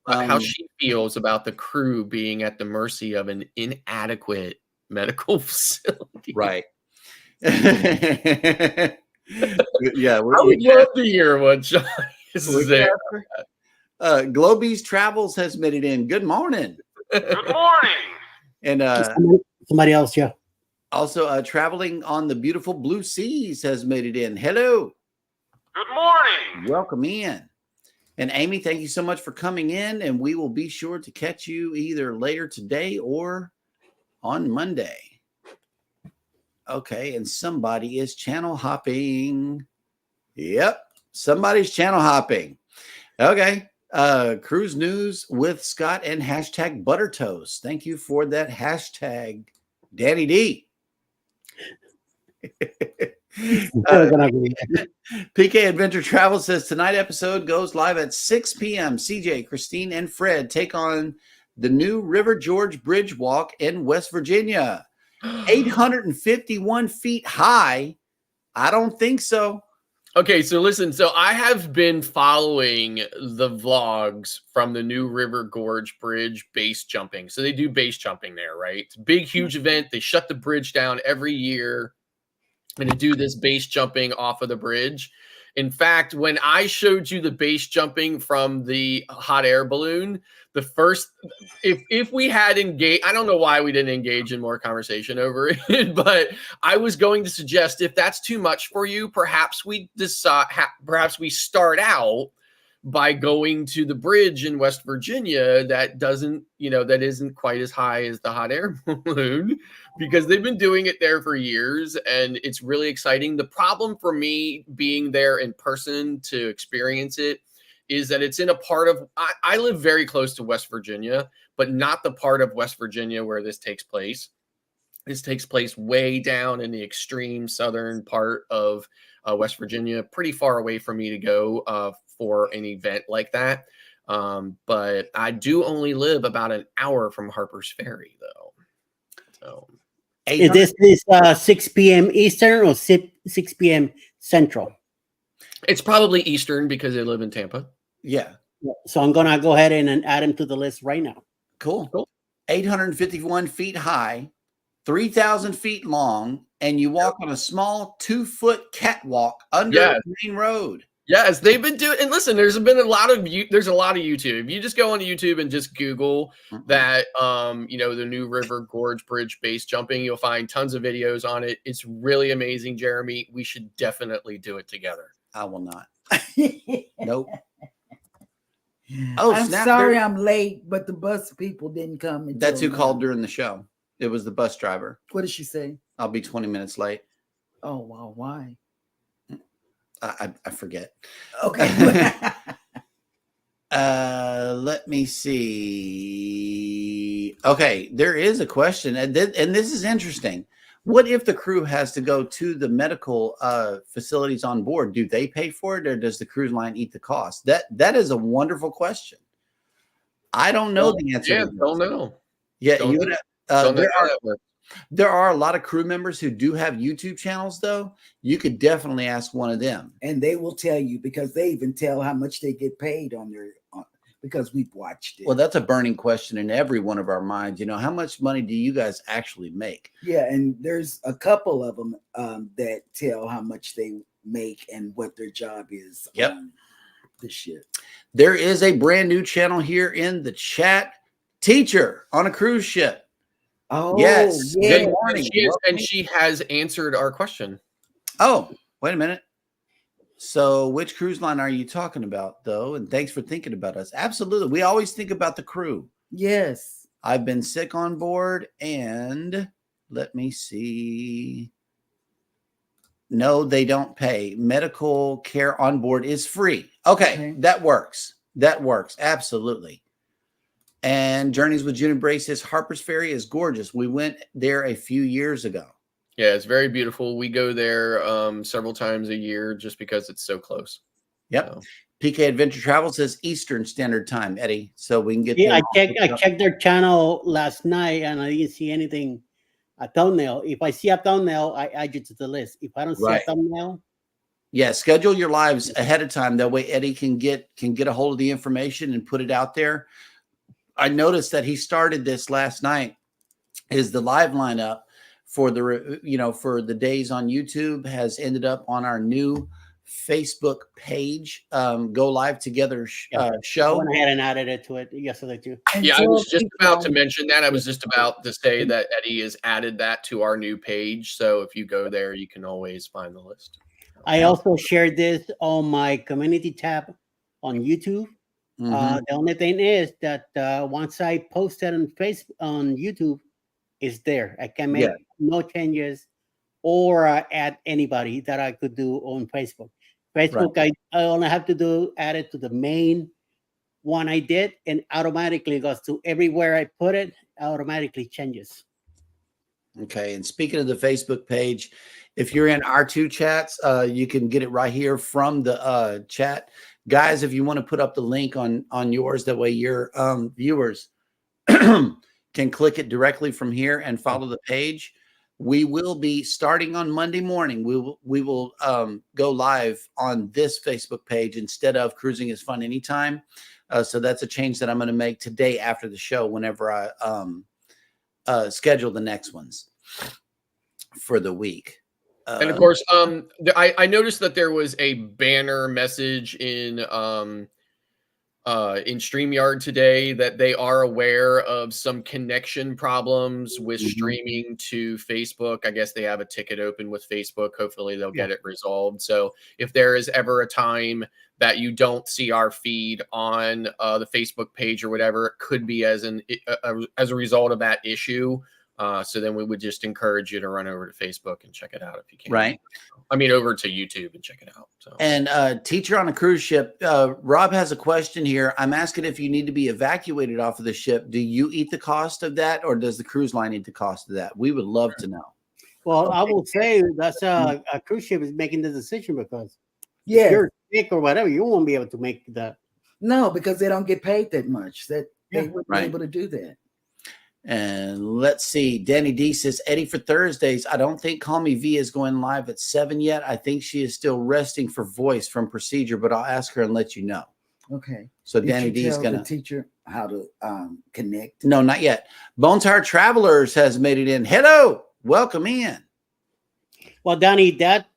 how she feels about the crew being at the mercy of an inadequate medical facility. Right. Yeah. I would love to hear what Sean is saying. Globies Travels has made it in. Good morning. Good morning. And Somebody else, yeah. also Traveling on the Beautiful Blue Seas has made it in. Hello. Good morning. Welcome in. And Amy, thank you so much for coming in. And we will be sure to catch you either later today or on Monday. Okay. And somebody is channel hopping. Yep. Somebody's channel hopping. Okay. Cruise news with Scott and hashtag Butter Toast. Thank you for that hashtag, Danny D. PK Adventure Travel says tonight episode goes live at 6 p.m. CJ, Christine, and Fred take on the new River George Bridge Walk in West Virginia. 851 feet high. I don't think so. Okay, so listen. So I have been following the vlogs from the new River Gorge Bridge base jumping. So they do base jumping there, right? It's a big, huge event. They shut the bridge down every year and to do this base jumping off of the bridge. In fact, when I showed you the base jumping from the hot air balloon, the first, if we had engaged, I don't know why we didn't engage in more conversation over it, but I was going to suggest if that's too much for you, perhaps we decide, perhaps we start out by going to the bridge in West Virginia that doesn't, that isn't quite as high as the hot air balloon, because they've been doing it there for years and it's really exciting. The problem for me being there in person to experience it is that it's in a part of, I live very close to West Virginia, but not the part of West Virginia where this takes place. This takes place way down in the extreme southern part of West Virginia, pretty far away from me to go for an event like that. But I do only live about an hour from Harper's Ferry, though. So, is this 6 p.m. Eastern or 6 p.m. Central? It's probably Eastern because they live in Tampa. Yeah. So I'm going to go ahead and add him to the list right now. Cool. 851 feet high, 3,000 feet long, and you walk on a small 2-foot catwalk under the main road. Yes, they've been doing, and listen, there's a lot of YouTube. If you just go on YouTube and just Google that, the new River Gorge Bridge base jumping, you'll find tons of videos on it. It's really amazing, Jeremy. We should definitely do it together. I will not. Nope. Oh, I'm sorry I'm late, but the bus people didn't come. That's who called during the show. It was the bus driver. What did she say? I'll be 20 minutes late. Oh, wow. Why? I forget. Okay. Let me see. Okay, there is a question, and this is interesting. What if the crew has to go to the medical facilities on board? Do they pay for it, or does the cruise line eat the cost? That is a wonderful question. I don't know the answer. Yeah, don't know. Yeah, don't know. There are a lot of crew members who do have YouTube channels, though. You could definitely ask one of them. And they will tell you, because they even tell how much they get paid on their, because we've watched it. Well, that's a burning question in every one of our minds. How much money do you guys actually make? Yeah, and there's a couple of them that tell how much they make and what their job is on the ship. There is a brand new channel here in the chat. Teacher on a cruise ship. Oh, yes. Yeah. Good morning. She has answered our question. Oh, wait a minute. So which cruise line are you talking about, though? And thanks for thinking about us. Absolutely. We always think about the crew. Yes. I've been sick on board, and let me see. No, they don't pay. Medical care on board is free. Okay. That works. Absolutely. And Journeys with June and Bray says Harper's Ferry is gorgeous. We went there a few years ago. Yeah, it's very beautiful. We go there several times a year just because it's so close. Yep. So. PK Adventure Travel says Eastern Standard Time, Eddie. So we can get I checked their channel last night and I didn't see anything. A thumbnail. If I see a thumbnail, I add it to the list. If I don't see a thumbnail, Yeah, schedule your lives ahead of time. That way Eddie can get a hold of the information and put it out there. I noticed that he started this last night. Is the live lineup for the days on YouTube has ended up on our new Facebook page, Go Live Together I show. went ahead and added it to it yesterday too. And Yeah, I tell was just about to people- mention that. I was just about to say that Eddie has added that to our new page. So if you go there, you can always find the list. I also shared this on my community tab on YouTube. Mhm. The only thing is that once I post it on Facebook on YouTube, it's there. I can make no changes or add anybody that I could do on Facebook. Facebook, I only have to add it to the main one I did, and automatically goes to everywhere I put it. Automatically changes. Okay. And speaking of the Facebook page, if you're in our two chats, you can get it right here from the chat. Guys, if you want to put up the link on yours, that way your viewers can click it directly from here and follow the page. We will be starting on Monday morning. We will go live on this Facebook page instead of Cruising is Fun Anytime. So that's a change that I'm going to make today after the show whenever I schedule the next ones for the week. And of course, I noticed that there was a banner message in StreamYard today that they are aware of some connection problems with streaming to Facebook. I guess they have a ticket open with Facebook. Hopefully they'll get it resolved. So if there is ever a time that you don't see our feed on the Facebook page or whatever, it could be as a result of that issue. So then we would just encourage you to run over to Facebook and check it out if you can. Right. I mean, over to YouTube and check it out. So. And teacher on a cruise ship, Rob has a question here. I'm asking if you need to be evacuated off of the ship. Do you eat the cost of that, or does the cruise line eat the cost of that? We would love to know. Well, I will say that's a cruise ship is making the decision because Yeah. if you're sick or whatever, you won't be able to make that. No, because they don't get paid that much. That they wouldn't right. be able to do that. And let's see. Danny D says, Eddie, for Thursdays, I don't think Call Me V is going live at 7 yet. I think she is still resting for voice from procedure, but I'll ask her and let you know. Okay. So Did Danny you D is tell going the to teacher how to connect. No, not yet. Bone Tired Travelers has made it in. Hello. Welcome in. Well, Donnie, that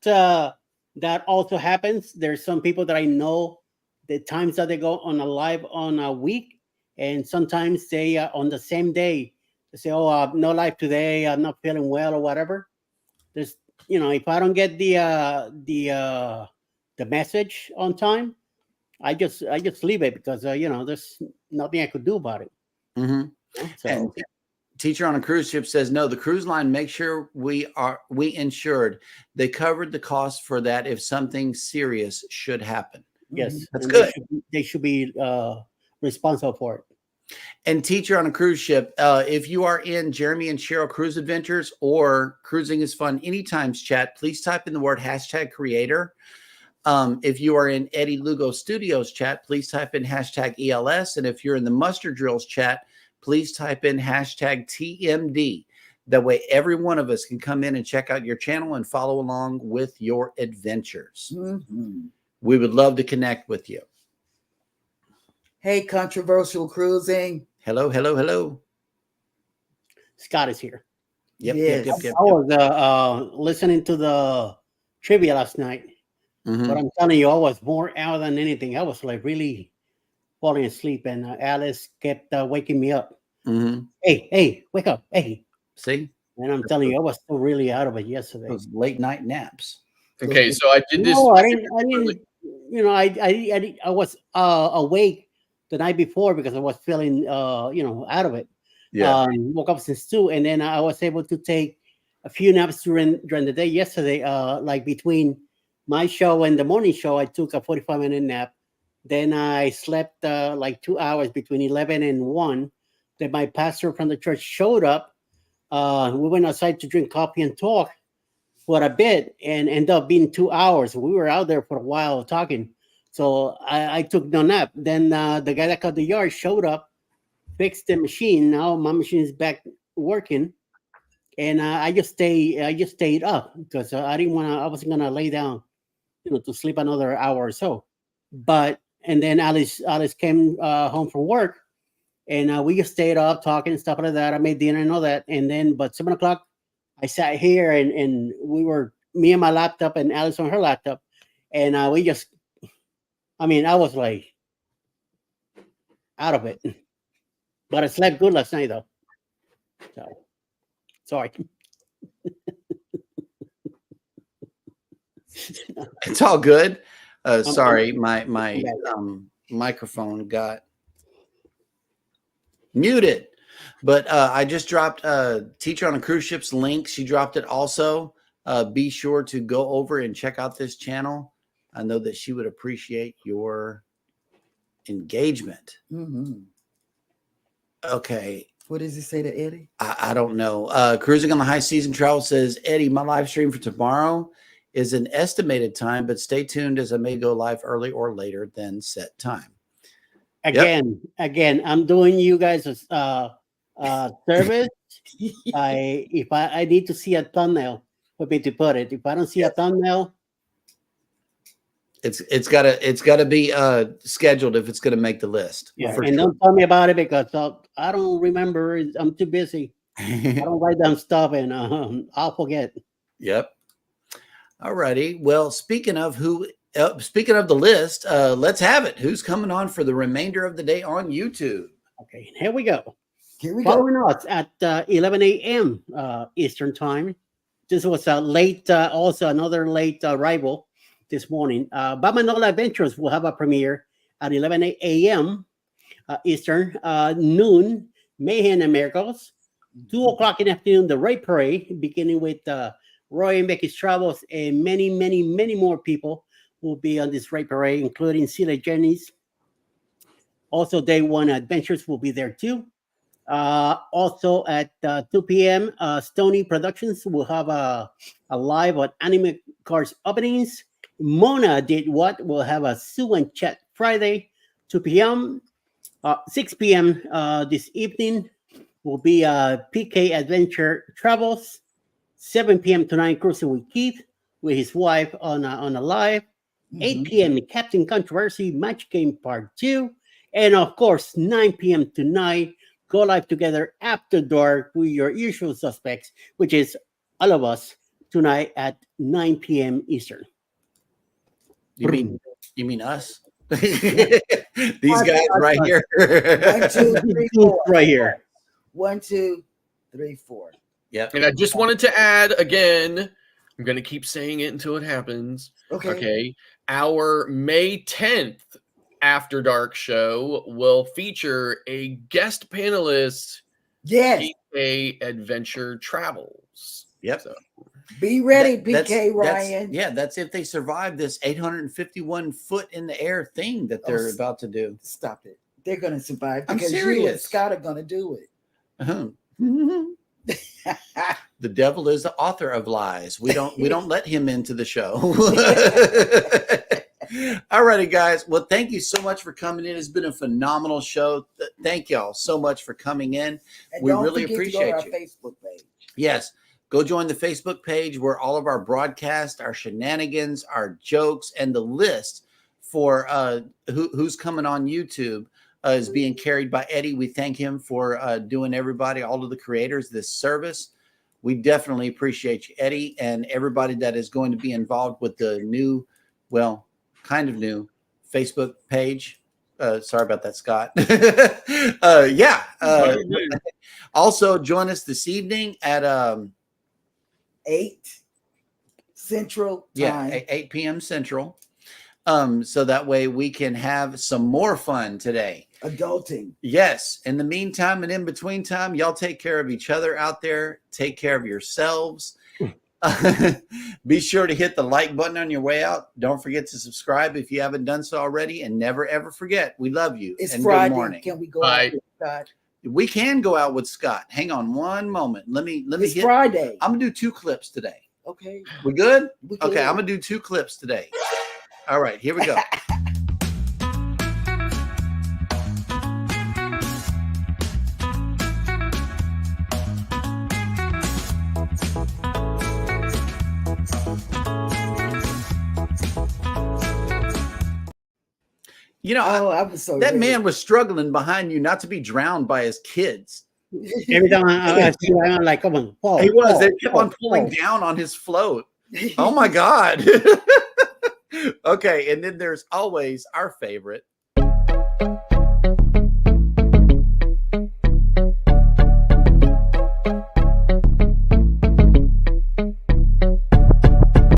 also happens. There's some people that I know the times that they go on a live on a week, and sometimes they on the same day they say, "Oh, no live today. I'm not feeling well or whatever." There's, if I don't get the message on time, I just leave it because there's nothing I could do about it. Mm-hmm. So. And Teacher on a Cruise Ship says, no, the cruise line makes sure we insured. They covered the cost for that if something serious should happen. Yes, that's good. They should be responsible for it. And Teacher on a Cruise Ship, if you are in Jeremy and Sheryl Cruise Adventures or Cruising is Fun Anytime's chat, please type in the word #creator. If you are in Eddie Lugo Studios chat, please type in #ELS. And if you're in the Muster Drills chat, please type in #TMD. That way, every one of us can come in and check out your channel and follow along with your adventures. Mm-hmm. We would love to connect with you. Hey, Controversial Cruising. Hello, hello, hello. Scott is here. Yep, Yes. yep. I was listening to the trivia last night, but I'm telling you, I was more out than anything. I was like really falling asleep, and Alice kept waking me up. Hey, wake up! Hey, see? And I'm telling you, I was still really out of it yesterday. Those late night naps. Okay, so I did this. No, I didn't. I was awake the night before because I was feeling, out of it. Yeah. Woke up since 2, and then I was able to take a few naps during the day yesterday. Like between my show and the morning show, I took a 45-minute nap. Then I slept like 2 hours between 11 and 1. Then my pastor from the church showed up. We went outside to drink coffee and talk for a bit, and ended up being 2 hours. We were out there for a while talking. So I took no nap. Then the guy that cut the yard showed up, fixed the machine. Now my machine is back working, and I just stayed up because I didn't want to. I wasn't gonna lay down to sleep another hour or so. But and then Alice came home from work, and we just stayed up talking and stuff like that. I made dinner and all that, and then but 7 o'clock, I sat here and we were me and my laptop and Alice on her laptop, and we just, I mean, I was like out of it, but I slept good last night though. So sorry. It's all good. Sorry, I'm- my microphone got muted. But I just dropped Teacher on a Cruise Ship's link. She dropped it also. Be sure to go over and check out this channel. I know that she would appreciate your engagement. Mm-hmm. Okay. What does it say to Eddie? I don't know. Cruising on the High Season Travel says, Eddie, my live stream for tomorrow is an estimated time, but stay tuned as I may go live early or later than set time. Again, I'm doing you guys a service. If I need to see a thumbnail for me to put it. If I don't see a thumbnail, It's gotta be scheduled if it's gonna make the list. yeah. For And sure. don't tell me about it because I don't remember. I'm too busy. I don't write down stuff, and I'll forget. Yep. All righty. Well, speaking of the list, let's have it. Who's coming on for the remainder of the day on YouTube? Okay, here we go. Here we go. Following us at 11 a.m. Eastern time. This was a late, also another late arrival this morning. Bamanola Adventures will have a premiere at 11 a.m. Eastern, noon, Mayhem and Miracles. 2 o'clock in the afternoon, the Ray Parade, beginning with Roy and Becky's Travels, and many, many, many more people will be on this Ray Parade, including Celia Jenny's. Also, Day One Adventures will be there too. Also at 2 p.m., Stony Productions will have a live on Anime Cars openings. Mona Did What will have a Sue and Chat Friday, 2 p.m. 6 p.m. This evening will be PK Adventure Travels. 7 p.m. tonight, Cruising with Keith with his wife on a live. 8 p.m. Captain Controversy Match Game Part 2. And of course, 9 p.m. tonight, go live together after dark with your usual suspects, which is all of us tonight at 9 p.m. Eastern. You mean us? These guys right here. 1, 2, 3, 4. Right here. 1, 2, 3, 4. Yep. And I just wanted to add again, I'm going to keep saying it until it happens. Okay. Our May 10th After Dark show will feature a guest panelist, Yes. PK Adventure Travels. Yep. So, Be ready, That's- PK that's- Ryan. Yeah, that's if they survive this 851 foot in the air thing that they're about to do. Stop it. They're going to survive I'm because you and serious. Scott are going to do it. Uh-huh. The devil is the author of lies. We don't let him into the show. All righty, guys. Well, thank you so much for coming in. It's been a phenomenal show. Thank y'all so much for coming in. And We don't really forget appreciate to go to you. our Facebook page. Yes. Go join the Facebook page where all of our broadcasts, our shenanigans, our jokes, and the list for who's coming on YouTube is being carried by Eddie. We thank him for doing everybody, all of the creators, this service. We definitely appreciate you, Eddie, and everybody that is going to be involved with the new, well, kind of new Facebook page. Sorry about that, Scott. Yeah. Also, join us this evening at 8 Central time. 8 p.m. Central. So that way we can have some more fun today. Adulting. Yes. In the meantime and in between time, y'all take care of each other out there. Take care of yourselves. Be sure to hit the like button on your way out. Don't forget to subscribe if you haven't done so already. And never, ever forget, we love you. It's and Friday. Good morning. Can we go Bye. out with Scott? We can go out with Scott. Hang on one moment. Let me It's hit. Friday. I'm going to do 2 clips today. Okay. We good? We Okay. good. I'm going to do 2 clips today. All right. Here we go. You know, Oh, I was so that ready. man was struggling behind you not to be drowned by his kids. Every time I see him, I'm like, come on, Paul. He was. Paul, They kept Paul, on pulling Paul. down on his float. Oh my God. Okay. And then there's always our favorite,